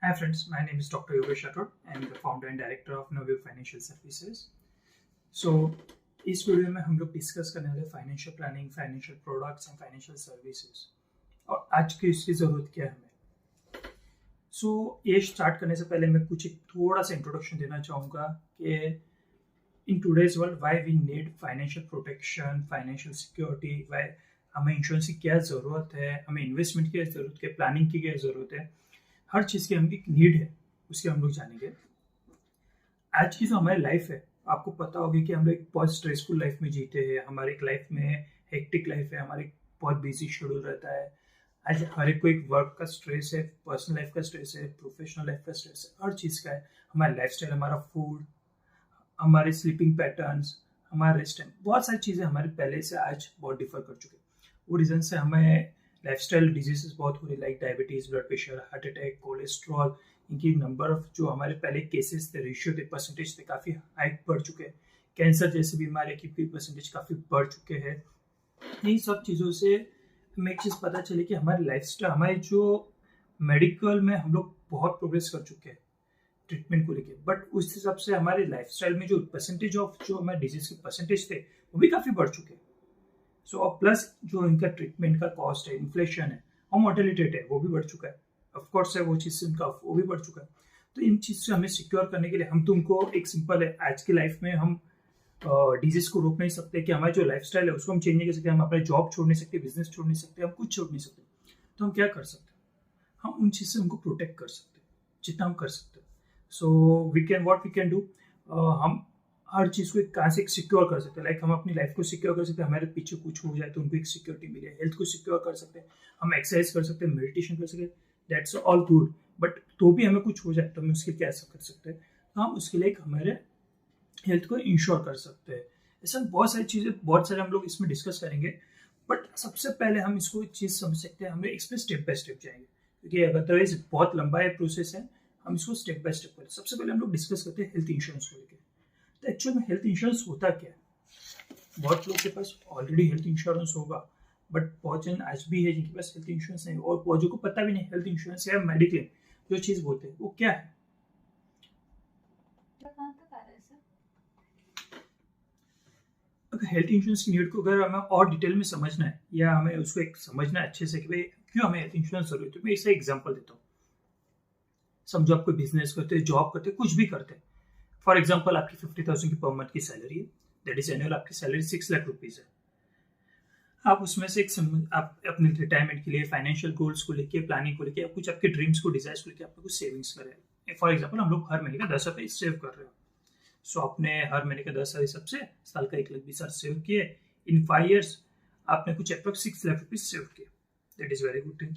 Hi friends, my name is Dr. Yogesh Rathod. I am the founder and director of Novio Financial Services. So इस video में हम लोग discuss करने वाले financial planning, financial products and financial services और आज की इसकी ज़रूरत क्या है हमें। ये स्टार्ट करने से पहले मैं कुछ एक थोड़ा सा इंट्रोडक्शन देना चाहूँगा कि in today's world why we need financial protection, financial security, why हमें इंश्योरेंस की क्या ज़रूरत है, हमें इन्वेस्टमेंट की ज़रूरत है, प्लानिंग की क्या ज़रूरत है, हर चीज़ की हमें एक नीड है, उसके हम लोग जानेंगे। आज की जो हमारी लाइफ है, आपको पता होगी कि हम लोग एक बहुत स्ट्रेसफुल लाइफ में जीते हैं। हमारे एक लाइफ में हेक्टिक लाइफ है, हमारे बहुत बिजी शेड्यूल रहता है। आज हर एक को एक वर्क का स्ट्रेस है, पर्सनल लाइफ का स्ट्रेस है, प्रोफेशनल लाइफ का स्ट्रेस है, हर चीज़ का है। हमारा लाइफस्टाइल, हमारा फूड, हमारे स्लीपिंग पैटर्न्स, हमारा रेस्ट टाइम, बहुत सारी चीज़ें हमारे पहले से आज बहुत डिफर कर चुके हैं। वो रीज़न से हमें लाइफस्टाइल डिजीजेस बहुत हो रही, like diabetes, blood pressure, heart attack, cholesterol. इनकी नंबर ऑफ जो हमारे पहले केसेस थे, रेशियो थे, परसेंटेज थे, काफ़ी हाइक बढ़ चुके हैं। कैंसर जैसी बीमारी की परसेंटेज काफ़ी बढ़ चुके हैं। इन सब चीज़ों से हमें एक चीज़ पता चली कि हमारी लाइफस्टाइल, हमारे जो मेडिकल में हम लोग बहुत प्रोग्रेस कर चुके हैं ट्रीटमेंट को लेके, बट उस हिसाब से हमारे लाइफस्टाइल में जो परसेंटेज ऑफ जो हमारे डिजीज के परसेंटेज थे वो भी काफ़ी बढ़ चुके हैं। और प्लस जो इनका ट्रीटमेंट का कॉस्ट है, इन्फ्लेशन है और मोर्टेलिटी रेट है वो भी बढ़ चुका है। ऑफकोर्स है वो चीज़ से इनका वो भी बढ़ चुका है। तो इन चीज़ से हमें सिक्योर करने के लिए हम तुमको एक सिंपल है, आज की लाइफ में हम डिजीज को रोक नहीं सकते कि हमारी जो लाइफस्टाइल है उसको हम चेंज नहीं कर सकते, हम अपने जॉब छोड़ नहीं सकते, बिजनेस छोड़ नहीं सकते, हम कुछ छोड़ नहीं सकते। तो हम क्या कर सकते हैं, हम उन चीज़ से उनको प्रोटेक्ट कर सकते हैं जितना हम कर सकते हैं। So we can what we can do, हम हर चीज़ को कहाँ से सिक्योर कर सकते हैं। लाइक हम अपनी लाइफ को सिक्योर कर सकते हैं, हमारे पीछे कुछ हो जाए तो उनको एक सिक्योरिटी मिले। हेल्थ को सिक्योर कर सकते हैं, हम एक्सरसाइज कर सकते हैं, मेडिटेशन कर सकते हैं, दैट्स ऑल गुड। बट तो भी हमें कुछ हो जाए तो हम उसके क्या कर सकते हैं, तो हम उसके लिए हमारे हेल्थ को इंश्योर कर सकते हैं। ऐसा बहुत सारी चीज़ें, बहुत सारे हम लोग इसमें डिस्कस करेंगे। बट सबसे पहले हम इसको एक चीज़ समझ सकते हैं, हमें इसमें स्टेप बाय स्टेप जाएंगे क्योंकि अदरवाइज बहुत लंबा है प्रोसेस है। हम इसको स्टेप बाय स्टेप करें। सबसे पहले हम लोग डिस्कस करते हैं हेल्थ इंश्योरेंस को लेकर। तो एक्चुअल में हेल्थ इंश्योरेंस होता क्या है। बहुत लोग के पास ऑलरेडी हेल्थ इंश्योरेंस होगा, बट बहुत जन आज भी है जिनके पास हेल्थ इंश्योरेंस नहीं, और बहुत को पता भी नहीं हेल्थ इंश्योरेंस या मेडिक्लेम जो चीज़ बोलते हैं वो क्या है। अगर हेल्थ इंश्योरेंस की नीड को अगर हमें और डिटेल में समझना है या हमें उसको एक समझना है अच्छे से कि भाई क्यों हमें हेल्थ इंश्योरेंस जरूरत है, मैं इसका एग्जांपल देता हूँ। समझो आप कोई बिजनेस करते हैं, जॉब करते हैं, कुछ भी करते हैं। फॉर एग्जाम्पल आपकी 50,000 की पर मंथ की सैलरी है, दैट इज एनुअल आपकी सैलरी 6 लाख रुपीज है। आप उसमें से आप अपने रिटायरमेंट के लिए, फाइनेंशियल गोल्स को लेके, प्लानिंग को लेके, कुछ आपके ड्रीम्स को, डिजायर्स को लेके आपको कुछ सेविंग्स करें। फॉर एग्जाम्पल हम लोग हर महीने का 10 रुपये सेव कर रहे हो। सो आपने हर महीने का 10 सबसे साल का 1,20,000 सेव किए। इन 5 ईयर्स आपने कुछ अप्रोक्स 6 लाख रुपीज सेव किए। That is very good thing.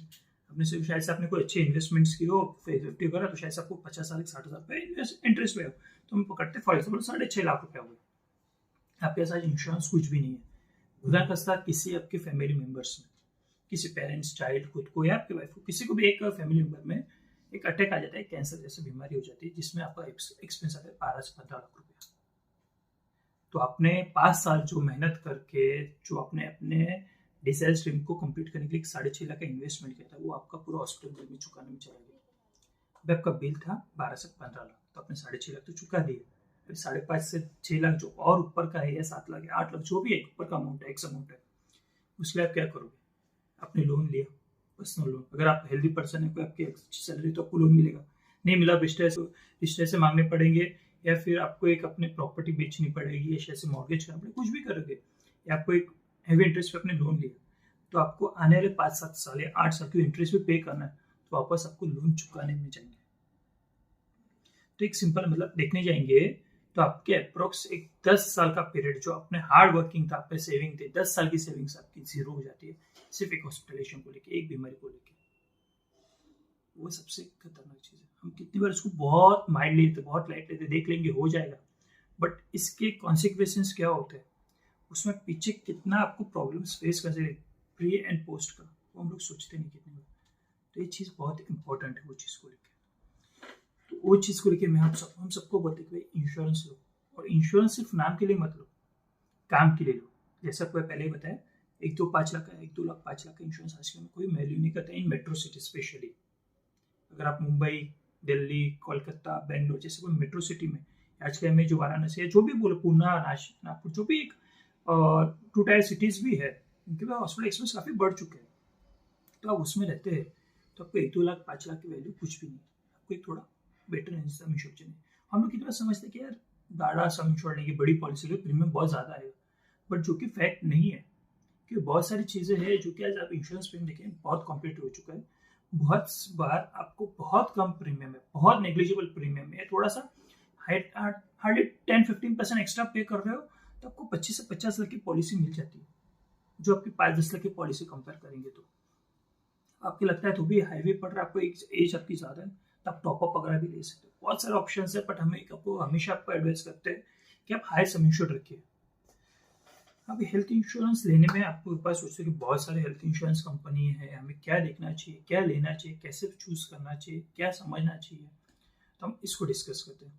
अपने से शायद से आपने कोई अच्छे इन्वेस्टमेंट्स की हो, 50 करा तो शायद से आपको 50 साल 60,000 रुपये इंटरेस्ट हुए हो। तो हम पकड़ते फॉर एग्जाम्पल 6.5 लाख रुपये हो गए। आपके साथ इंश्योरेंस कुछ भी नहीं है। खुदा खास्ता किसी आपके फैमिली मेंबर्स में, किसी पेरेंट्स, चाइल्ड, खुद को या आपके वाइफ को, किसी को भी एक फैमिली मेंबर में एक अटैक आ जाता है, कैंसर जैसी बीमारी हो जाती है जिसमें आपका एक्सपेंस आता है 12 से 15 लाख रुपया। तो आपने 5 साल जो मेहनत करके जो आपने अपने डिजायर ड्रीम को कंप्लीट करने के लिए 6.5 लाख का इन्वेस्टमेंट किया था, वो आपका पूरा हॉस्पिटल बिल में चुकाने में चला गया। अभी आपका बिल था 12 से 15 लाख, तो आपने 6.5 लाख तो चुका दिए। अभी 5.5 से 6 लाख जो और ऊपर का है, या 7 लाख या 8 लाख जो भी है ऊपर का अमाउंट है, एक्स अमाउंट है, उसके लिए आप क्या करोगे। आपने लोन लिया, पर्सनल लोन। अगर आप हेल्दी पर्सन है, कोई आपकी अच्छी सैलरी, तो आपको लोन मिलेगा। नहीं मिला, रिश्ते से मांगने पड़ेंगे, या फिर आपको एक अपने प्रॉपर्टी बेचनी पड़ेगी, या शायद से मॉर्गेज करना पड़ेगा, कुछ भी करोगे, या आपको एक हैवी इंटरेस्ट पे अपने लोन लिया, तो आपको आने वाले 5-7 साल या 8 साल की इंटरेस्ट भी पे करना है, तो वापस आपको लोन चुकाने में जाएंगे। तो एक सिंपल मतलब देखने जाएंगे तो आपके अप्रोक्स एक 10 साल का पीरियड जो अपने हार्ड वर्किंग था, आपने सेविंग थे, 10 साल की सेविंग्स आपकी जीरो हो जाती है सिर्फ एक हॉस्पिटलाइजेशन को लेके, एक बीमारी को लेके। वो सबसे खतरनाक चीज़ है। हम कितनी बार उसको बहुत माइंड लेते, बहुत लाइट लेते, देख लेंगे हो जाएगा, बट इसके कॉन्सिक्वेंसेस क्या होते हैं, उसमें पीछे कितना आपको प्रॉब्लम्स फेस कर सकते, प्री एंड पोस्ट का, वो हम लोग सोचते नहीं कितनी बार। तो ये चीज़ बहुत इंपॉर्टेंट है वो चीज़ को लेकर। तो वो चीज़ को लेकर मैं हम सबको बोलते कि भाई इंश्योरेंस लो, और इंश्योरेंस सिर्फ नाम के लिए मत लो, काम के लिए लो। जैसा आपको पहले ही बताया, 1-2-5 लाख का, 1-2 लाख 5 लाख का इंश्योरेंस आजकल में कोई वैल्यू नहीं करता इन मेट्रो सिटी स्पेशली। अगर आप मुंबई, दिल्ली, कोलकाता, बेंगलोर जैसे कोई मेट्रो सिटी में, आजकल में जो वाराणसी है, जो भी बोलो, पूना, नागपुर, जो भी एक 2 टायर सिटीज भी है, उनके पास हॉस्पिटल एक्सपेंस काफ़ी बढ़ चुके हैं। तो आप उसमें रहते हैं तो आपको 1-2 लाख 5 लाख की वैल्यू कुछ भी नहीं, आपको एक थोड़ा बेटर सम इंश्योर चाहिए। हम लोग कितनी बार समझते हैं कि यार बड़ा सम इंश्योर लेंगे, बड़ी पॉलिसी लेंगे, प्रीमियम बहुत ज़्यादा आएगा, बट जो कि फैक्ट नहीं है। कि बहुत सारी चीज़ें हैं जो कि आज आप इंश्योरेंस प्रीमियम देखें बहुत कॉम्पिटेटिव हो चुका है। बहुत बार आपको बहुत कम प्रीमियम है, बहुत नेग्लिजिबल प्रीमियम है, थोड़ा सा हार्डली 10-15% एक्स्ट्रा पे कर रहे हो तो आपको 25 से 50 लाख की पॉलिसी मिल जाती है, जो आपकी 5-10 लाख की पॉलिसी कंपेयर करेंगे तो आपको लगता है तो भी हाईवे पड़ रहा है, आपको एज आपकी ज़्यादा है तो आप टॉपअप वगैरह भी ले सकते हो। बहुत सारे ऑप्शन है, बट हमेशा आपको एडवाइस करते हैं कि आप हाई सम इंश्योर्ड रखिए। अभी हेल्थ इंश्योरेंस लेने में आपको एक बार सोचते कि बहुत सारे हेल्थ इंश्योरेंस कंपनी है, हमें क्या देखना चाहिए, क्या लेना चाहिए, कैसे चूज करना चाहिए, क्या समझना चाहिए, तो हम इसको डिस्कस करते हैं।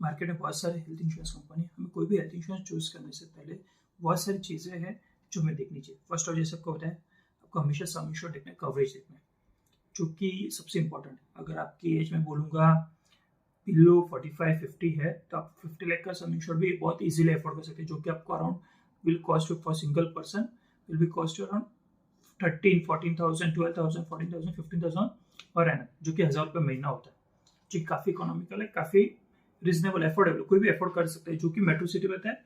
मार्केट में बहुत सारे हेल्थ इंश्योरेंस कंपनी, हमें कोई भी हेल्थ इंश्योरेंस चूज करने से पहले बहुत सारी चीज़ें हैं जो हमें देखनी चाहिए। फर्स्ट ऑफ जैसे आपको बताया, आपको हमेशा सम इंश्योर्ड देखना है, कवरेज देखना है, जो कि सबसे इंपॉर्टेंट है। अगर आपकी एज में बोलूँगा बिलो 45-50 है तो आप 50 लाख का सम इंश्योर्ड भी बहुत इजीली अफोर्ड कर सकते हैं, जो कि आपको around will cost you for single person will be cost you around 13, 14,000, 12,000, 14,000, 15,000 per annum, जो कि 1,000 रुपये महीना होता है, जो काफ़ी इकोनॉमिकल है, काफ़ी रिजनेबल, अफोर्डेबल, कोई भी अफोर्ड कर सकता है, जो कि मेट्रो सिटी में रहता है।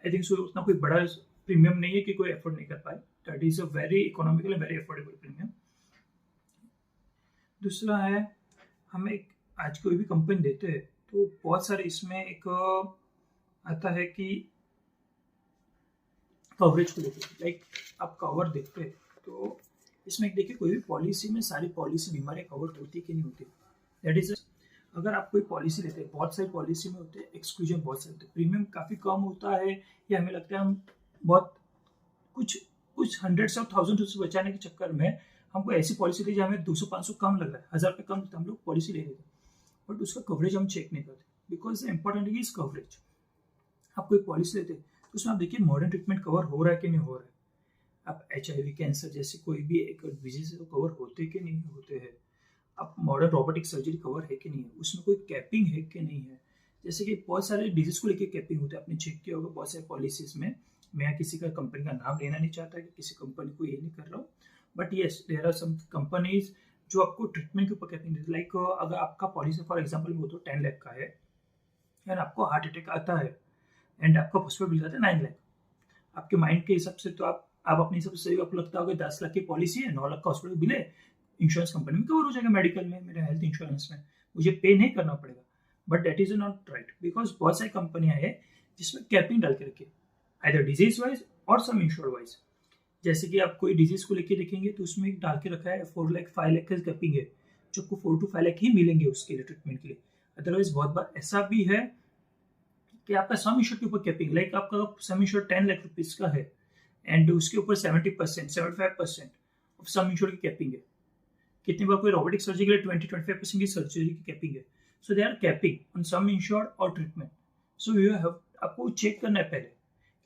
आई थिंक सो उतना कोई बड़ा प्रीमियम नहीं है कि कोई अफोर्ड नहीं कर पाए। That is a very economical and very affordable premium. दूसरा है, हम एक आज कोई भी कंपनी देते हैं तो बहुत सारे इसमें एक आता है कि कवरेज को लेकर, लाइक आप कवर देखते हैं तो इसमें एक देखिए, कोई भी पॉलिसी में सारी पॉलिसी बीमारियां कवर होती है कि नहीं होती। दैट इज, अगर आप कोई पॉलिसी लेते हैं, बहुत सारी पॉलिसी में होते हैं एक्सक्लूजन, बहुत सारे होते हैं, प्रीमियम काफ़ी कम होता है, या हमें लगता है हम बहुत कुछ कुछ हंड्रेड्स ऑफ थाउजेंड से बचाने के चक्कर में हमको ऐसी पॉलिसी दी, हमें 200-500 कम लग रहा है, 1,000 रुपये कम, तो हम लोग पॉलिसी ले लेते हैं, बट उसका कवरेज हम चेक नहीं करते, बिकॉज इंपॉर्टेंट इज कवरेज। आप कोई पॉलिसी लेते हैं तो उसमें आप देखिए मॉडर्न ट्रीटमेंट कवर हो रहा है कि नहीं हो रहा है, आप HIV, कैंसर जैसे कोई भी एक डिजीज तो कवर होते कि नहीं होते हैं, अब मॉडर्न रोबोटिक सर्जरी कवर है कि नहीं है, उसमें कोई कैपिंग है कि नहीं है। जैसे कि बहुत सारे डिजीज को लेकर कैपिंग होता है, आपने चेक किया होगा बहुत सारे पॉलिसीज में। मैं किसी का कंपनी का नाम लेना नहीं चाहता कि किसी कंपनी को ये नहीं कर रहा हूँ, but yes there are some companies जो आपको ट्रीटमेंट के ऊपर कैपिंग देती है। लाइक अगर आपका पॉलिसी फॉर एग्जाम्पल वो तो 10 लाख का है एंड आपको हार्ट अटैक आता है एंड आपका हॉस्पिटल बिल जाता है 9 लाख, आपके माइंड के हिसाब से तो आप अपने हिसाब से आपको लगता होगा 10 लाख की पॉलिसी है, 9 लाख का हॉस्पिटल बिल है, इंश्योरेंस कंपनी में कवर हो जाएगा, मेडिकल में, मेरे हेल्थ इंश्योरेंस में मुझे पे नहीं करना पड़ेगा। But that is not right, because बहुत सारी कंपनियां हैं जिसमें कैपिंग डाल के रखी है, आइदर डिजीज वाइज और सम इंश्योर वाइज। जैसे कि आप कोई डिजीज को लेके देखेंगे तो उसमें डाल के रखा है 4 लाख 5 लाख का कैपिंग है, जो आपको 4 to 5 लाख ही मिलेंगे उसके लिए ट्रीटमेंट के लिए। अदरवाइज बहुत बार ऐसा भी है कि आपका सम इंश्योर के ऊपर कैपिंग, लाइक आपका सम इंश्योर 10 लाख रुपीज का है एंड उसके ऊपर 70%, 75% ऑफ सम इंश्योर की कैपिंग है। कितनी बार कोई रोबोटिक सर्जरी के लिए 20-25% की सर्जरी की कैपिंग है। So they are capping on sum insured और ट्रीटमेंट। सो यू हैव, आपको चेक करना है पहले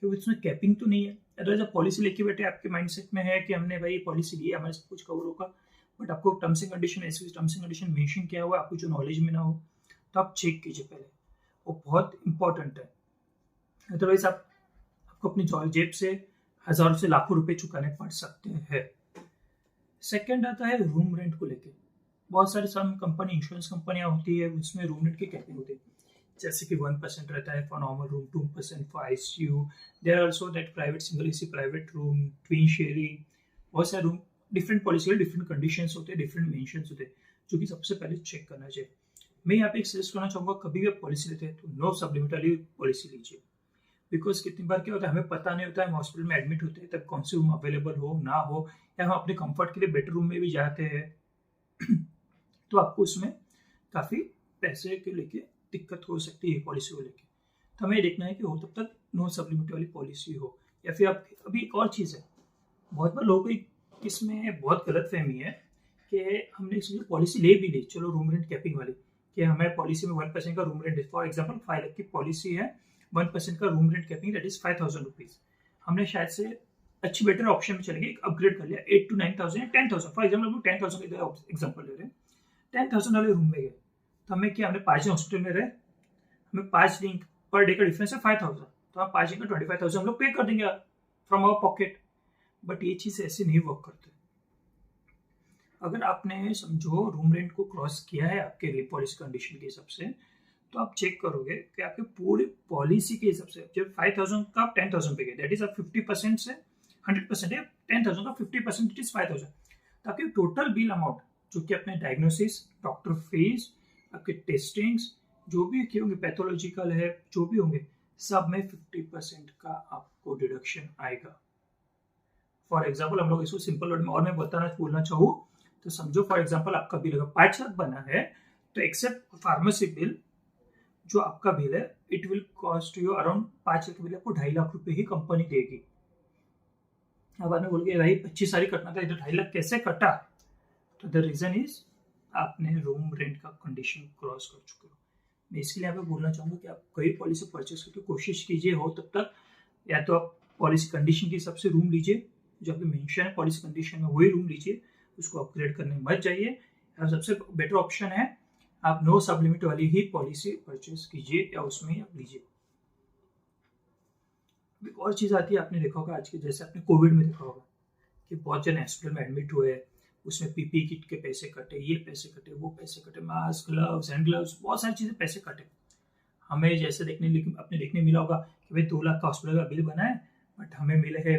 कि उसमें कैपिंग तो नहीं है। अदरवाइज आप पॉलिसी लेके बैठे, आपके माइंडसेट में है कि हमने भाई पॉलिसी ली है, हमारे सब कुछ कवर होगा, बट आपको टर्म्स एंड कंडीशन, ऐसे टर्म्स एंड कंडीशन मेंशन किया हुआ, आपको जो नॉलेज में ना हो, तो आप चेक कीजिए पहले, वो बहुत इंपॉर्टेंट है। अदरवाइज आपको अपनी जेब से हजारों से लाखों रुपए चुकाने पड़ सकते हैं। सेकेंड आता है रूम रेंट को लेके। बहुत सारी सम कंपनी, इंश्योरेंस कंपनियां होती है, उसमें रूम रेंट की कैपिंग होती है, जैसे कि 1% रहता है for normal room, 2% for ICU, there also that private single AC private room, twin sharing, बहुत सारे रूम, डिफरेंट पॉलिसी के डिफरेंट कंडीशंस होते हैं, डिफरेंट मेंशंस होते हैं, जो कि सबसे पहले चेक करना चाहिए। मैं यहाँ पे एक सजेस्ट करना चाहूँगा, कभी भी आप पॉलिसी लेते हैं तो नो सबलिमिट वाली पॉलिसी लीजिए, बिकॉज कितनी बार क्या होता है हमें पता नहीं होता है, हम हॉस्पिटल में एडमिट होते हैं तब कौन सी रूम अवेलेबल हो ना हो, या हम अपने कंफर्ट के लिए बेटर रूम में भी जाते हैं तो आपको उसमें काफ़ी पैसे के लेके दिक्कत हो सकती है पॉलिसी को लेके। तो हमें देखना है कि हो तब तक नो सबलिमिट वाली पॉलिसी हो। या फिर आप, अभी एक और चीज़ है, बहुत बार लोगों को इसमें बहुत गलत फहमी है कि हमने इसलिए पॉलिसी ले भी ली, चलो रूम रेंट कैपिंग वाली, कि हमें पॉलिसी में 1% का room rent, for example 5 lakh की पॉलिसी है, 1% का room rent capping, that is 5,000 rupees. हमने शायद से अच्छी बेटर ऑप्शन में चले गए, अपग्रेड कर लिया 8 to 9,000 या 10,000, फॉर एग्जाम्पल हम 10,000 का एग्जाम्पल ले रहे हैं, 10,000 वाले रूम में गए, तो हमें क्या, हमने 5 दिन हॉस्पिटल में रहे, हमें 5 दिन पर डे का डिफरेंस है 5,000, तो हम 5 दिन का 25,000 हम लोग पे कर देंगे फ्रॉम आवर पॉकेट। बट ये चीज़ ऐसे नहीं वर्क करते। अगर आपने समझो रूम रेंट को क्रॉस किया है आपके पॉलिसी कंडीशन के हिसाब से, तो आप चेक करोगे कि आपके पूरी पॉलिसी के हिसाब से जब 5,000 का आप 10,000 पे गए, दैट इज आप 50% से 100% है, 10,000 का 50% इट इज 5,000। तो आपके टोटल बिल अमाउंट जो कि अपने डायग्नोसिस, डॉक्टर फीस, आपके टेस्टिंग्स जो भी किए होंगे, पैथोलॉजिकल है जो भी होंगे, सब में 50% का आपको डिडक्शन आएगा। फॉर एग्जाम्पल हम लोग इसको सिंपल वर्ड में और मैं बोलना चाहूँ तो समझो फॉर एग्जाम्पल आपका बिल अगर 5 लाख बना है, तो एक्सेप्ट फार्मेसी बिल जो आपका बिल है it will cost you around 5 lakh bill आपको 2.5 लाख रुपए ही कंपनी देगी। अब आपने बोल के भाई 25 सारी कटना था, इधर 2.5 लाख कैसे कटा? तो द रीजन इज आपने रूम रेंट का कंडीशन क्रॉस कर चुके हो। मैं इसके लिए यहाँ पे बोलना चाहूँगा कि आप कोई पॉलिसी परचेस करके कोशिश कीजिए हो तब तक, या तो आप पॉलिसी कंडीशन के हिसाब से रूम लीजिए, जो आपकी मेंशन है पॉलिसी कंडीशन में वही रूम लीजिए, उसको अपग्रेड करने मत जाइए। सबसे बेटर ऑप्शन है आप नो सब लिमिट वाली ही पॉलिसी परचेस कीजिए या उसमें ही आप लीजिए। एक और चीज़ आती है, आपने देखा होगा आज के, जैसे आपने कोविड में देखा होगा कि बहुत जन हॉस्पिटल में एडमिट हुए, उसमें पीपी किट के पैसे कटे, ये पैसे कटे, वो पैसे कटे, मास्क, ग्लव्स, हैंड ग्लव्स, बहुत सारी चीज़ें पैसे कटे। हमें जैसे देखने मिला होगा कि भाई 2 लाख का हॉस्पिटल का बिल बना है, बट हमें मिले है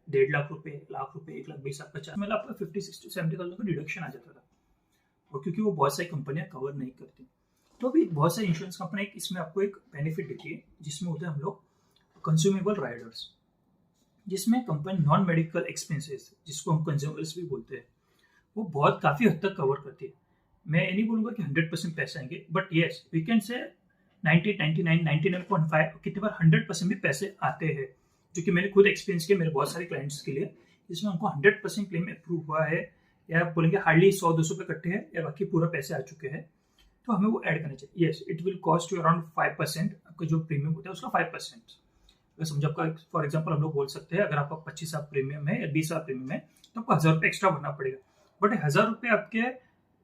1.5 लाख रुपए, 1 लाख रुपए, 1,20,50,000, मतलब आपका 50, 60, 70,000 का डिडक्शन आ जाता था। और क्योंकि वो बहुत सारी कंपनियां कवर नहीं करती, तो अभी बहुत सारी इंश्योरेंस कंपनी इसमें आपको एक बेनिफिट देती है, जिसमें होते हैं हम लोग कंज्यूमेबल राइडर्स, जिसमें कंपनी नॉन मेडिकल एक्सपेंसेस, जिसको हम कंज्यूमेबल्स भी बोलते हैं, वो बहुत काफ़ी हद तक कवर करती है। मैं ये नहीं बोलूँगा कि 100% पैसे आएंगे, but yes we can say 90, 99, 99.5, कितने बार 100% भी पैसे आते हैं, जो कि मैंने खुद एक्सपीरियंस किया मेरे बहुत सारे क्लाइंट्स के लिए, जिसमें उनको 100% क्लेम अप्रूव हुआ है, या आप बोलेंगे हार्डली 100-200 पे कट्टे हैं, या बाकी पूरा पैसे आ चुके हैं, तो हमें वो ऐड करना चाहिए। Yes it will cost you around 5%, आपका जो प्रीमियम होता है उसका 5%। अगर समझो आपका फॉर एग्जाम्पल हम लोग बोल सकते हैं, अगर आपका 25,000 प्रीमियम है या 20,000 प्रीमियम है, तो आपको 1,000 रुपये एक्स्ट्रा भरना पड़ेगा, बट 1,000 रुपये आपके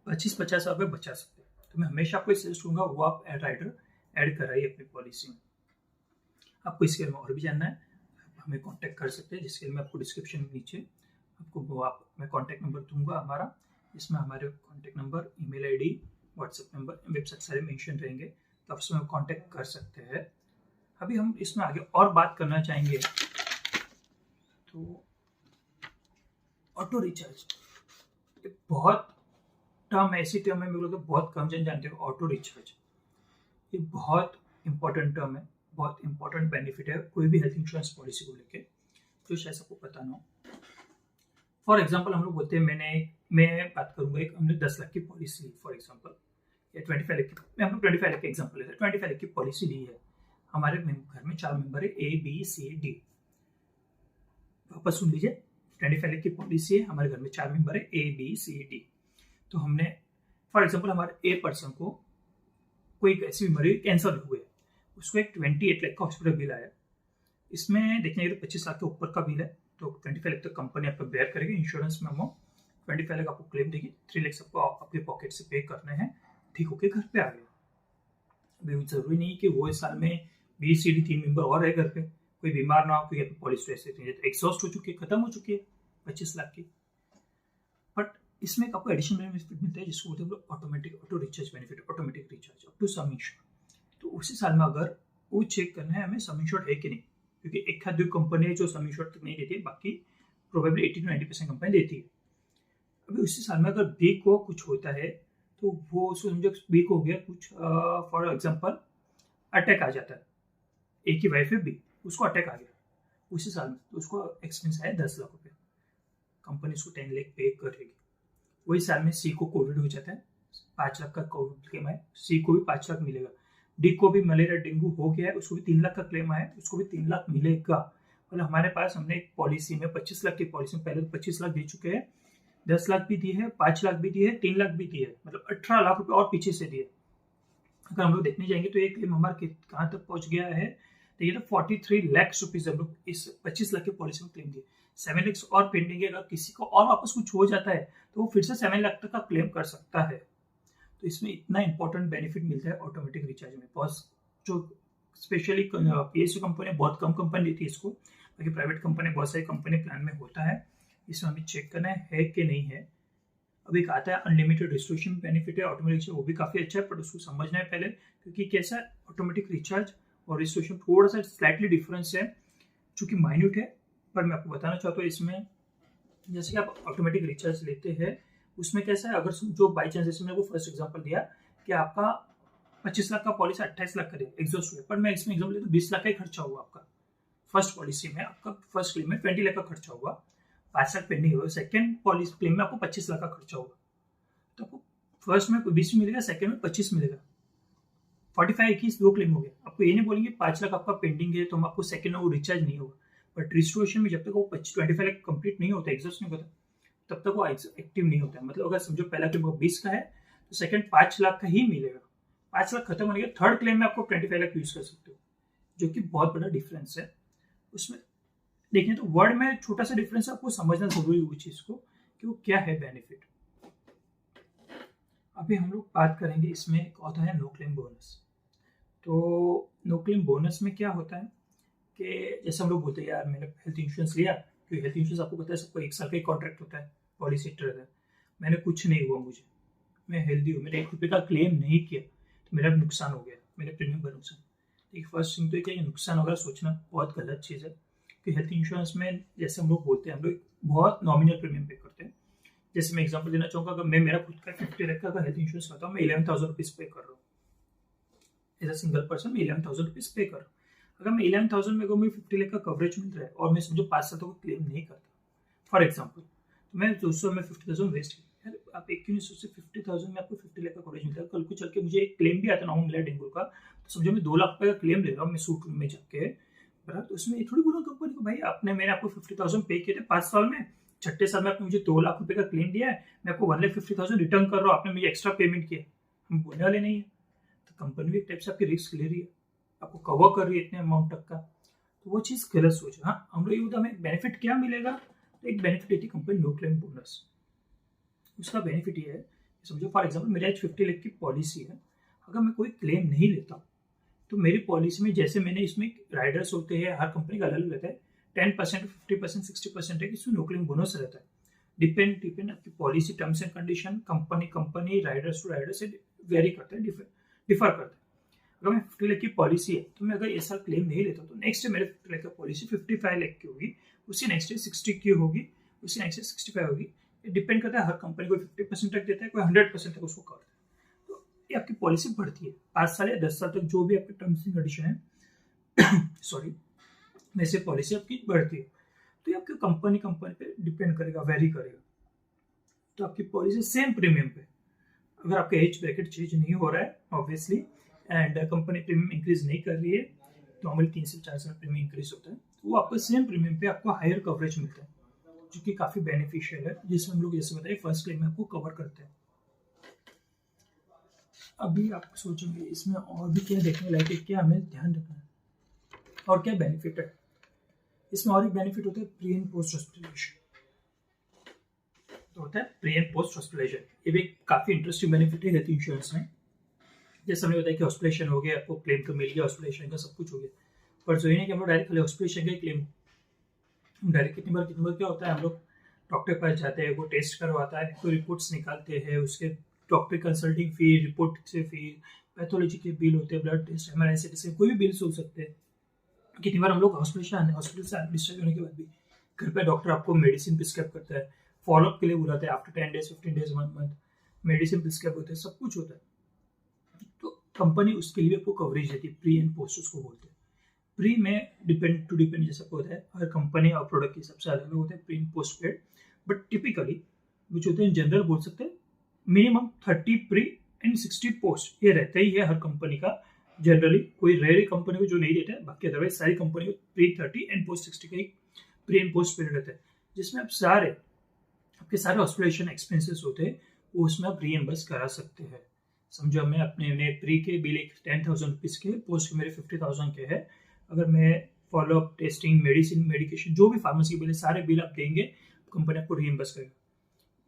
25-50,000 रुपये बचा सकते हैं। तो मैं हमेशा आपको सजेस्ट करूँगा वो आप राइडर ऐड कराइए अपनी पॉलिसी में। आपको इसके बारे में और भी जानना है, हमें कांटेक्ट कर सकते हैं, जिसके लिए मैं आपको डिस्क्रिप्शन में नीचे आपको मैं कांटेक्ट नंबर दूंगा हमारा, इसमें हमारे contact number, email ID, WhatsApp number, website सारे मेंशन रहेंगे, तो आप उसमें कांटेक्ट कर सकते हैं। अभी हम इसमें आगे और बात करना चाहेंगे, तो ऑटो रिचार्ज बहुत टर्म ऐसी टर्म है, मेरे को बहुत कम जन जानते हो। ऑटो रिचार्ज ये बहुत इंपॉर्टेंट टर्म है, बहुत इंपॉर्टेंट बेनिफिट है कोई भी हेल्थ इंश्योरेंस पॉलिसी को लेके, जो शायद सबको पता ना हो। फॉर एग्जाम्पल हम लोग बोलते हैं, मैं बात करूंगा एक, हमने 10 लाख की पॉलिसी ली फॉर एग्जाम्पल, या 25 लाख की, हम लोग 25 लाख का एग्जाम्पल लेते हैं, 25 लाख की पॉलिसी ली है, हमारे घर में 4 मेंबर है, A B C D। वापस सुन लीजिए, 25 लाख की पॉलिसी है, हमारे घर में 4 मेंबर है, A B C D। तो हमने फॉर एग्जाम्पल हमारे A पर्सन को कोई ऐसी बीमारी, कैंसर हुए, उसको एक 28 लाख का हॉस्पिटल बिल आया। इसमें देखने तो 25 लाख के ऊपर का बिल है, तो 25 लाख तक कंपनी आपको बेयर करेगी, इंश्योरेंस में अमाउंट 25 लाख आपको क्लेम देगी, 3 लाख आपको आपके पॉकेट से पे करने हैं, ठीक होके घर पे आ गए। अभी जरूरी नहीं कि वो इस साल में BCD 3 मेंबर और है घर पे, कोई बीमार ना हो, क्योंकि पॉलिसी ऐसे एग्जॉस्ट हो चुकी है, खत्म हो चुकी है 25 लाख की। बट इसमें आपको एडिशनल बेनिफिट मिलता है, जिसको बोलते हैं automatic auto recharge benefit, automatic recharge up to sum insured. तो उसी साल में अगर वो चेक करना है हमें सम इंश्योर्ड है कि नहीं, क्योंकि एक आध कंपनी है जो सम इंश्योर्ड तक नहीं देती है, बाकी प्रोबेबली 80-90% कंपनी देती है। अभी उसी साल में अगर बी को कुछ होता है, तो वो उसको समझो बी को हो गया कुछ, फॉर एग्जाम्पल अटैक आ जाता है, एक ही वाइफ है बी, उसको अटैक आ गया उसी साल में, तो उसको एक्सपेंस आया 10 लाख रुपये, कंपनी उसको 10 लाख पे करेगी। वही साल में सी को कोविड हो जाता है, 5 लाख का कोविड क्लेम है, सी को भी 5 लाख मिलेगा। डी को भी मलेरिया डेंगू हो गया है, उसको भी 3 लाख का क्लेम आया, उसको भी 3 लाख मिलेगा। मतलब हमारे पास हमने एक पॉलिसी में 25 लाख की पॉलिसी में पहले तो 25 लाख दे चुके हैं, 10 लाख भी दिए है, 5 लाख भी दिए है, 3 लाख भी दिए है, मतलब 18 लाख रुपए और पीछे से दिए। अगर हम लोग देखने जाएंगे तो ये क्लेम हमारा कहाँ तक पहुंच गया है, तो ये तो 43 लाख रुपीज हम लोग इस 25 लाख की पॉलिसी में क्लेम दिए, 7 लाख और पेंडिंग है। अगर किसी को और वापस कुछ हो जाता है तो वो फिर से 7 लाख तक का क्लेम कर सकता है। तो तो इसमें इतना इंपॉर्टेंट बेनिफिट मिलता है ऑटोमेटिक रिचार्ज में। बहुत जो स्पेशली PSU कंपनी बहुत कम कंपनी देती है इसको, बाकी प्राइवेट कंपनी बहुत सारी कंपनी प्लान में होता है। इसमें हमें चेक करना है कि नहीं है। अब एक आता है अनलिमिटेड रिस्टोरेशन बेनिफिट है ऑटोमेटिक रिचार्ज, वो भी काफ़ी अच्छा है, पर उसको समझना है पहले, क्योंकि कैसा ऑटोमेटिक रिचार्ज और रिस्टोरेशन थोड़ा सा स्लाइटली डिफरेंस है, जो कि माइन्यूट है, पर मैं आपको बताना चाहता हूँ इसमें। जैसे कि आप ऑटोमेटिक रिचार्ज लेते हैं, उसमें कैसा है, अगर जो बाई चांस, जैसे मैंने वो फर्स्ट एग्जांपल दिया कि आपका 25 लाख का पॉलिसी 28 लाख का एग्जॉस्ट हुआ, पर मैं इसमें एग्जांपल लेता हूँ 20 लाख का ही खर्चा हुआ आपका फर्स्ट पॉलिसी में, आपका फर्स्ट क्लेम में 20 लाख का खर्चा हुआ, 5 लाख पेंडिंग हुआ, सेकंड पॉलिसी क्लेम में आपको 25 लाख का खर्चा हुआ, तो आपको फर्स्ट में 20 मिलेगा, सेकंड में 25 मिलेगा, 45 21 दो क्लेम हो गया। आपको ये नहीं बोलेंगे 5 लाख आपका पेंडिंग है तो हम आपको सेकंड में वो रिचार्ज नहीं होगा, बट रिस्टोरेशन में जब तक वो 25 लाख कंप्लीट नहीं होता, एग्जॉस्ट नहीं होता, तब तक वो एक्टिव नहीं होता है। मतलब अगर समझो पहला क्लेम 20 का है तो सेकंड 5 लाख का ही मिलेगा, 5 लाख खत्म होने के थर्ड क्लेम में आपको 25 लाख यूज कर सकते हो, जो कि बहुत बड़ा डिफरेंस है। उसमें देखें तो वर्ड में छोटा सा डिफरेंस, आपको समझना जरूरी है वो चीज को कि वो क्या है बेनिफिट। अभी हम लोग बात करेंगे, इसमें एक होता है नो क्लेम बोनस। तो नो क्लेम बोनस में क्या होता है कि जैसे हम लोग बोलते हैं यार मैंने हेल्थ इंश्योरेंस लिया, क्योंकि हेल्थ इंश्योरेंस आपको पता है सबको 1 साल का ही कॉन्ट्रैक्ट होता है, पॉलिसी रहता है, मैंने कुछ नहीं हुआ, मुझे मैं हेल्दी हूँ, मैंने 1 रुपये का क्लेम नहीं किया तो मेरा नुकसान हो गया, मेरे प्रीमियम का नुकसान। एक फर्स्ट थिंग तो क्या नुकसान वगैरह सोचना बहुत गलत चीज़ है, कि हेल्थ इंश्योरेंस में जैसे हम लोग बोलते हैं, हम लोग बहुत नॉमिनल प्रीमियम पे करते हैं। जैसे मैं एग्जांपल देना चाहूँगा, अगर मैं मेरा खुद का 50 लाख का हेल्थ इंश्योरेंस करता हूँ, मैं 11,000 रुपीज़ पे कर रहा हूँ एज अ सिंगल पर्सन, मैं 11,000 रुपीज़ पे कर रहा हूँ। अगर मैं 11,000 में मुझे 50 लाख का कवरेज मिल रहा है और मैं समझो 5 साल तक क्लेम नहीं करता फॉर एग्जाम्पल, तो मैं दोस्तों में 50,000 वेस्ट किया। यार आप एक क्यों नहीं सोचते 50,000 में आपको 50 लाख का कवरेज मिलता है, कल को चल के मुझे एक क्लेम भी आता ना मिला डेंगू का, तो समझो मैं 2 लाख रुपये का क्लेम ले रहा हूँ मैं सूट रूम में जाके, तो उसमें थोड़ी बोला कंपनी को भाई आपने मैंने आपको 50,000 पे किए थे 5 साल में, छठे साल में आपने मुझे 2 लाख रुपए का क्लेम दिया है, मैं आपको 1,50,000 रिटर्न कर रहा हूँ, आपने मुझे एक्स्ट्रा पेमेंट किया। हम बोलने वाले नहीं है, तो कंपनी भी एक टाइप से आपकी रिस्क ले रही है, आपको कवर कर रही है इतने अमाउंट तक का, तो वो चीज़ गलत सोच है। हाँ हम लोग ये होता हमें बेनिफिट क्या मिलेगा, तो एक बेनिफिट देती कंपनी नो क्लेम बोनस। उसका बेनिफिट ये है, समझो फॉर एग्जाम्पल मेरी आज 50 लाख की पॉलिसी है, अगर मैं कोई क्लेम नहीं लेता तो मेरी पॉलिसी में जैसे मैंने इसमें राइडर्स होते हैं, हर कंपनी का अलग अलग रहता है, 10%, 50%, 60% है, इसमें नो क्लेम बोनस रहता है, डिपेंड आपकी policy terms and condition, company riders to rider से वेरी करता है, डिफर करता है। अगर मैं 50 लाख की पॉलिसी है तो मैं अगर ये साल क्लेम नहीं लेता तो नेक्स्ट डे मेरे 50 लाख की पॉलिसी 55 लाख की होगी, उससे नेक्स्ट डे 60 की होगी, उससे नेक्स्ट डे 65 होगी, डिपेंड करता है, हर कंपनी कोई 50% तक देता है, कोई 100% तक उसको करता है, तो ये आपकी पॉलिसी बढ़ती है 5 साल या 10 साल तक, जो भी आपके टर्म्स एंड कंडीशन है सॉरी वैसे पॉलिसी आपकी बढ़ती है, तो ये आपके कंपनी पे डिपेंड करेगा, वेरी करेगा। तो आपकी पॉलिसी सेम प्रीमियम पे, अगर आपका एज ब्रैकेट चेंज नहीं हो रहा है obviously, and company premium increase नहीं कर रही है, नॉर्मली 3 से 4 साल प्रीमियम इंक्रीज होता है, तो वो आपको सेम प्रीमियम पे आपको हायर कवरेज मिलता है, जो कि काफी बेनिफिशियल है, जिसमें हम लोग जैसे बताए फर्स्ट क्लेम में आपको कवर करते हैं। अभी आप सोचेंगे इसमें और भी क्या देखने लायक है, क्या हमें ध्यान रखना है और क्या बेनिफिट है। इसमें और एक बेनिफिट होता है प्री एंड पोस्ट हॉस्पिटलाइजेशन, तो होता है प्री एंड पोस्ट हॉस्पिटलाइजेशन, ये भी काफी इंटरेस्टिंग बेनिफिट है हेल्थ इंश्योरेंस में। जैसे हमने बताया कि हॉस्पिटलाइजेशन हो गया, आपको क्लेम तो मिल गया, हॉस्पिटलाइजेशन का सब कुछ हो गया, पर जो ये नहीं कि हम लोग डायरेक्ट खाली हॉस्पिटलाइजेशन का क्लेम, डायरेक्ट कितनी बार क्या होता है, हम लोग डॉक्टर के पास जाते हैं, वो टेस्ट करवाता है, कोई रिपोर्ट्स निकालते हैं, उसके डॉक्टर कंसल्टिंग फी, रिपोर्ट से फी, पैथोलॉजी के बिल होते हैं, ब्लड टेस्ट, MRI से कोई भी बिल्स हो सकते हैं। कितनी बार हम लोग हॉस्पिटल से डिस्चार्ज होने के बाद भी घर पे डॉक्टर आपको मेडिसिन प्रिस्क्राइब करता है, फॉलोअप के लिए बुलाते हैं, after 10 days 15 days 1 month medicine prescribe होते हैं, सब कुछ होता है, तो कंपनी उसके लिए आपको कवरेज देती है, प्री एंड पोस्ट उसको बोलते हैं। प्री में डिपेंड जैसा होता है, हर कंपनी और प्रोडक्ट के सबसे अलग होते हैं pre and post paid, but typically जो होते हैं जनरल बोल सकते हैं मिनिमम 30 प्री एंड 60 पोस्ट, ये रहता ही है हर कंपनी का जनरली, कोई रेयर कंपनी को जो नहीं देता है, बाकी अदरवाइज सारी कंपनी को प्री 30 एंड पोस्ट 60 का एक प्री एंड पोस्ट पेड रहता है, जिसमें आप आपके सारे हॉस्पिटलाइजेशन एक्सपेंसेस होते हैं वो उसमें आप रीएम्बर्स करा सकते हैं। समझो मैं अपने प्री के बिल 10,000 रुपीज़ के, पोस्ट के मेरे 50,000 के है, अगर मैं फॉलोअप टेस्टिंग मेडिसिन मेडिकेशन जो भी फार्मेसी के बिल है सारे बिल आप देंगे, कंपनी आपको रीएम्बर्स करेगा।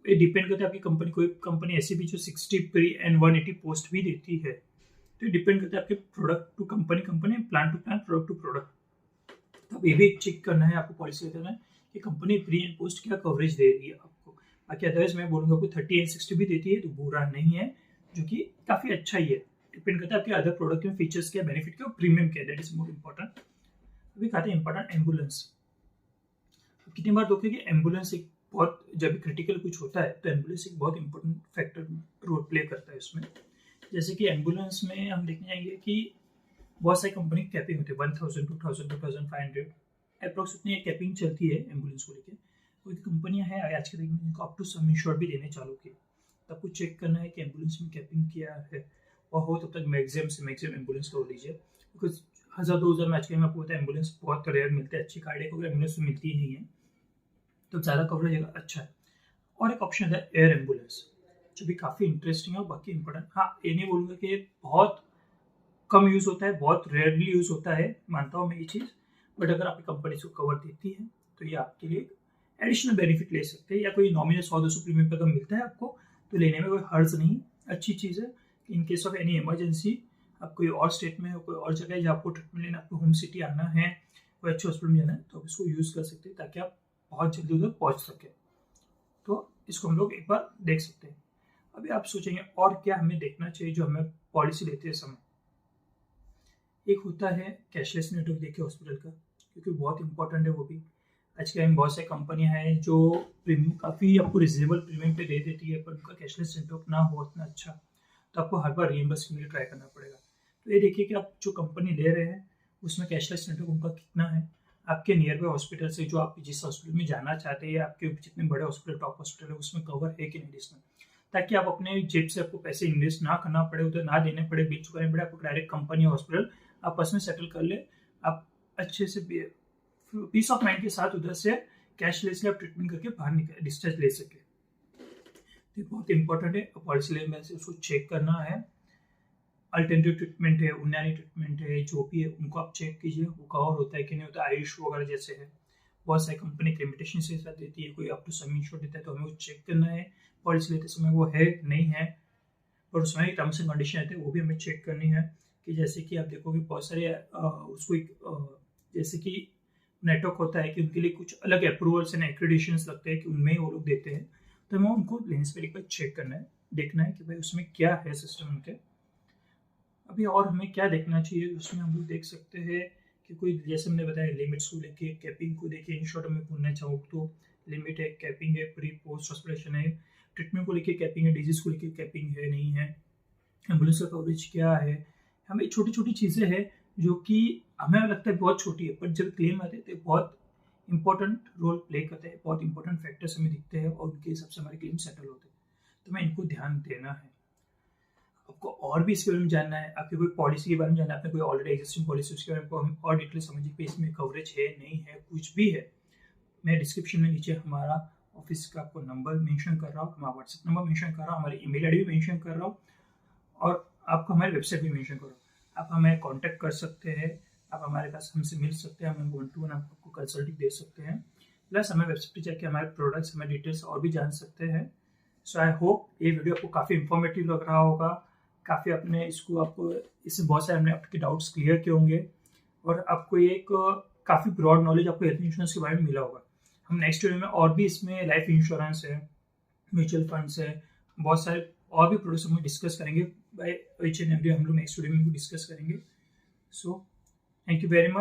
ये डिपेंड करता है आपकी कंपनी, कोई कंपनी ऐसी भी जो 60 प्री एंड 180 पोस्ट भी देती है, तो ये डिपेंड करता है आपके product to company, plan to plan, product to product. तो अब ये भी चेक करना है आपको, पॉलिसी करना है कि कंपनी प्री एंड पोस्ट क्या कवरेज दे रही है आपको। बाकी अदरवाइज मैं बोलूँगा कोई 30 एंड 60 भी देती है तो बुरा नहीं है, जो कि काफ़ी अच्छा ही है। डिपेंड करता है आपके अदर प्रोडक्ट में फीचर्स क्या, बेनिफिट क्या, प्रीमियम क्या, दैट इज मोर इम्पोर्टेंट। अभी कहते हैं इंपॉर्टेंट एम्बुलेंस। कितनी बार देखिए कि एम्बुलेंस एक बहुत, जब क्रिटिकल कुछ होता है तो एम्बुलेंस एक बहुत इंपॉर्टेंट फैक्टर रोल प्ले करता है उसमें। जैसे कि एम्बुलेंस में हम देखने जाएंगे कि बहुत सारी कंपनी कैपिंग होती है, 1000, 2000, 2500 अप्रोक्स उतनी कैपिंग चलती है एम्बुलेंस को लेकर। कोई कंपनियां हैं आज के दिन में जिनको अप टू सम इंश्योर भी देने चालू की, तो आपको चेक करना है कि एम्बुलेंस में कैपिंग क्या है, और हो तब तक मैक्सिमम से मैक्सिमम एम्बुलेंस को लीजिए, बिकॉज 1000-2000 में आज के में आपको पता है एम्बुलेंस बहुत रेयर मिलते हैं, अच्छी कार्डियक वगैरह एम्बुलेंस में मिलती ही नहीं है, तो ज़्यादा कवरेज अच्छा है। और एक ऑप्शन है एयर एम्बुलेंस, जो भी काफ़ी इंटरेस्टिंग है और बाकी इंपॉर्टेंट। हाँ, ये नहीं बोलूँगा कि बहुत कम यूज़ होता है, बहुत रेयरली यूज़ होता है, मानता हूँ मैं ये चीज़, बट अगर आपकी कंपनी इसको कवर देती है तो ये आपके लिए एडिशनल बेनिफिट ले सकते हैं, या कोई नॉमिनल 100-200 प्रीमियम पर अगर मिलता है आपको तो लेने में कोई हर्ज नहीं, अच्छी चीज़ है। In case of any emergency, आप कोई और स्टेट में हो, कोई और जगह है जहाँ आपको ट्रीटमेंट लेना, आपको होम सिटी आना है, कोई अच्छे हॉस्पिटल में जाना है, तो आप इसको यूज़ कर सकते हैं ताकि आप बहुत जल्दी उधर पहुँच सके। तो इसको हम लोग एक बार देख सकते हैं। अभी आप सोचेंगे और क्या हमें देखना चाहिए जो हमें पॉलिसी लेते समय। एक होता है कैशलेस नेटवर्क देखिए हॉस्पिटल का, क्योंकि बहुत इंपॉर्टेंट है वो भी। आज के टाइम बहुत सारी कंपनियां हैं जो प्रीमियम काफ़ी आपको रिजनेबल प्रीमियम पे दे देती है, पर उनका कैशलेस नेटवर्क ना हो उतना अच्छा, तो आपको हर बार रीइंबर्स के लिए ट्राई करना पड़ेगा। तो ये देखिए कि आप जो कंपनी ले रहे हैं उसमें कैशलेस नेटवर्क उनका कितना है, आपके नियर बाय हॉस्पिटल से जो आप जिस हॉस्पिटल में जाना चाहते हैं, आपके जितने बड़े हॉस्पिटल, टॉप हॉस्पिटल है, उसमें कवर है कि नहीं एडिशनल, ताकि आप अपने जेब से आपको पैसे इन्वेस्ट ना करना पड़े, उधर ना देने पड़े, बिल चुकाने पड़े, आपको डायरेक्ट कंपनी या हॉस्पिटल आपस में सेटल कर ले, आप अच्छे से पीस ऑफ माइंड के साथ उधर से कैशलेसली आप ट्रीटमेंट करके बाहर निकल डिस्चार्ज ले सके। तो बहुत इंपॉर्टेंट है, पॉलिसी लेने में से उसको चेक करना है। अल्टरनेटिव ट्रीटमेंट है, उन्नानी ट्रीटमेंट है, जो भी है उनको आप चेक कीजिए वो कवर होता है कि नहीं होता। आयुष वगैरह जैसे है, बहुत सारी कंपनी लिमिटेशन से साथ देती है, कोई अप टू सम इंश्योर देता है, तो हमें वो चेक करना है पॉलिसी लेते समय वो है नहीं है, और उसमें टर्म्स एंड कंडीशन रहते हैं वो भी हमें चेक करनी है। कि जैसे कि आप देखोगे बहुत सारे उसको जैसे कि नेटवर्क होता है कि उनके लिए कुछ अलग अप्रूवल्स एंड एक्रेडिशंस लगते हैं कि उनमें ही वो लोग देते हैं, तो हमें उनको लेने से पहले एक बार चेक करना है, देखना है कि भाई उसमें क्या है सिस्टम उनके। अभी और हमें क्या देखना चाहिए उसमें, हम लोग देख सकते हैं कि कोई जैसे हमने बताया लिमिट्स को लेके, कैपिंग को लेके, इन शॉर्ट में बोलना चाहूँ तो लिमिट है, कैपिंग है, प्री पोस्ट हॉस्पिटलेशन है, ट्रीटमेंट को लेके कैपिंग है, डिजीज को लेके कैपिंग है नहीं है, एम्बुलेंस का कवरेज क्या है। हमें छोटी छोटी चीज़ें हैं जो कि हमें लगता है बहुत छोटी है, पर जब क्लेम आते हैं तो बहुत इंपॉर्टेंट रोल प्ले करते हैं, बहुत इंपॉर्टेंट फैक्टर्स हमें दिखते हैं और उनके हिसाब से हमारे क्लेम सेटल होते हैं, तो हमें इनको ध्यान देना है। आपको और भी इसके बारे में जानना है, आपकी कोई पॉलिसी के बारे में जानना है, आपने कोई ऑलरेडी एग्जिस्टिंग पॉलिसी उसके बारे में हम और डिटेल समझिए कि इसमें कवरेज है नहीं है, कुछ भी है, मैं डिस्क्रिप्शन में नीचे हमारा ऑफिस का आपको नंबर मेंशन कर रहा हूँ, हमारा व्हाट्सएप नंबर मेंशन कर रहा हूँ, हमारी ईमेल आईडी भी मेंशन कर रहा हूँ, और आपको हमारी वेबसाइट भी मेंशन कर रहा हूँ। आप हमें कांटेक्ट कर सकते हैं, आप हमारे पास हमसे मिल सकते हैं, हमें 1-to-1 आपको कंसल्टिंग दे सकते हैं, प्लस हमें वेबसाइट पर जाके हमारे प्रोडक्ट्स, हमारे डिटेल्स और भी जान सकते हैं। सो आई होप ये वीडियो आपको काफ़ी इंफॉर्मेटिव लग रहा होगा, काफ़ी अपने इसको आपको इससे बहुत सारे हमने आपके डाउट्स क्लियर किए होंगे, और आपको एक काफ़ी ब्रॉड नॉलेज आपको हेल्थ इंश्योरेंस के बारे में मिला होगा। हम नेक्स्ट वीडियो में और भी इसमें लाइफ इंश्योरेंस है, म्यूचुअल फंड्स है, बहुत सारे और भी प्रोडक्ट्स हम डिस्कस करेंगे बाय ईच एंड एवरी, हम लोग नेक्स्ट वीडियो में डिस्कस करेंगे। So thank you very much.